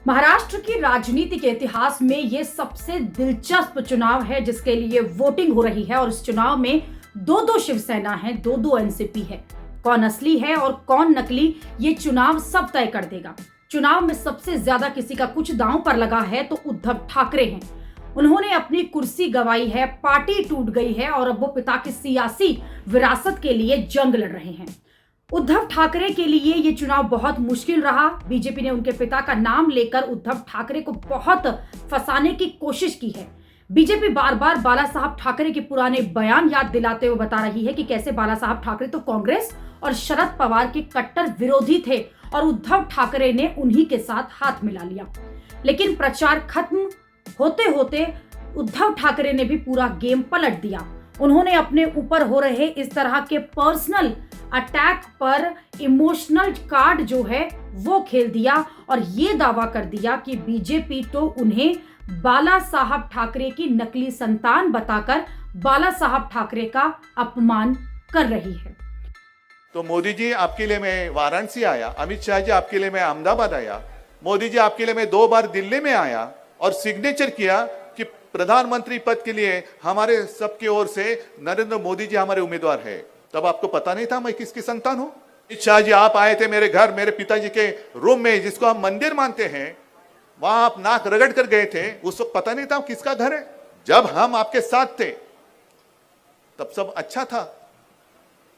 महाराष्ट्र की राजनीति के इतिहास में ये सबसे दिलचस्प चुनाव है जिसके लिए वोटिंग हो रही है और इस चुनाव में दो दो शिवसेना है, दो दो एनसीपी है। कौन असली है और कौन नकली, ये चुनाव सब तय कर देगा। चुनाव में सबसे ज्यादा किसी का कुछ दांव पर लगा है तो उद्धव ठाकरे हैं। उन्होंने अपनी कुर्सी गंवाई है, पार्टी टूट गई है और अब वो पिता की सियासी विरासत के लिए जंग लड़ रहे हैं। उद्धव ठाकरे के लिए ये चुनाव बहुत मुश्किल रहा। बीजेपी ने उनके पिता का नाम लेकर उद्धव ठाकरे को बहुत फंसाने की कोशिश की है। बीजेपी बार बार बाला साहब ठाकरे के पुराने बयान याद दिलाते हुए बता रही है कि कैसे बाला साहब ठाकरे तो कांग्रेस और शरद पवार के कट्टर विरोधी थे और उद्धव ठाकरे ने उन्हीं के साथ हाथ मिला लिया। लेकिन प्रचार खत्म होते होते उद्धव ठाकरे ने भी पूरा गेम पलट दिया। उन्होंने अपने ऊपर हो रहे इस तरह के पर्सनल अटैक पर इमोशनल कार्ड जो है वो खेल दिया और ये दावा कर दिया कि बीजेपी तो उन्हें बाला साहब ठाकरे की नकली संतान बताकर बाला साहब ठाकरे का अपमान कर रही है। तो मोदी जी आपके लिए मैं वाराणसी आया, अमित शाह जी आपके लिए मैं अहमदाबाद आया, मोदी जी आपके लिए मैं 2 बार दिल्ली में आया और सिग्नेचर किया कि प्रधानमंत्री पद के लिए हमारे सबकी ओर से नरेंद्र मोदी जी हमारे उम्मीदवार है। तब आपको पता नहीं था मैं किसकी संतान हूं? अमित शाह जी आप आए थे मेरे घर, मेरे पिताजी के रूम में, जिसको हम मंदिर मानते हैं, वहां आप नाक रगड़ कर गए थे। उस वक्त पता नहीं था किसका घर है। जब हम आपके साथ थे तब सब अच्छा था,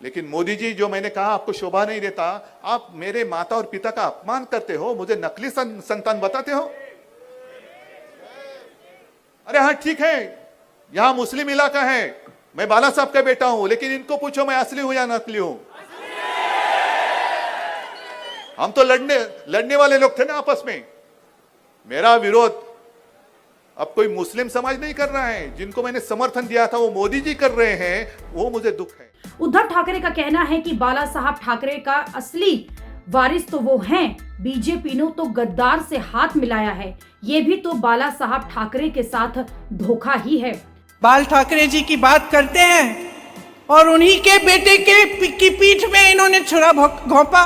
लेकिन मोदी जी जो मैंने कहा आपको शोभा नहीं देता, आप मेरे माता और पिता का अपमान करते हो, मुझे नकली संतान बताते हो। अरे हाँ ठीक है, यहां मुस्लिम इलाका है, मैं बाला साहब का बेटा हूं, लेकिन इनको पूछो मैं असली हूं या नकली हूं। हम तो लड़ने वाले लोग थे ना आपस में। मेरा विरोध अब कोई मुस्लिम समाज नहीं कर रहा है, जिनको मैंने समर्थन दिया था वो मोदी जी कर रहे हैं, वो मुझे दुख है। उद्धव ठाकरे का कहना है कि बाला साहब ठाकरे का असली वारिस तो वो हैं, बीजेपी ने तो गद्दार से हाथ मिलाया है, ये भी तो बाला साहब ठाकरे के साथ धोखा ही है। बाल ठाकरे जी की बात करते हैं और उन्हीं के बेटे की पीठ में इन्होंने छुरा घोंपा।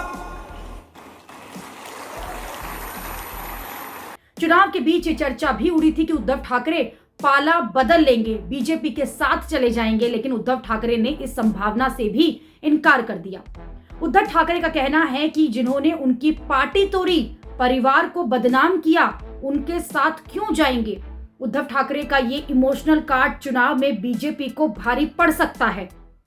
चुनाव के बीच ये चर्चा भी उड़ी थी कि उद्धव ठाकरे पाला बदल लेंगे, बीजेपी के साथ चले जाएंगे, लेकिन उद्धव ठाकरे ने इस संभावना से भी इनकार कर दिया। उद्धव ठाकरे का कहना है कि जिन्होंने उनकी पार्टी तोड़ी, परिवार को बदनाम किया, उनके साथ क्यों जाएंगे। उद्धव ठाकरे का ये इमोशनल कार्ड चुनाव में बीजेपी को भारी पड़ सकता है।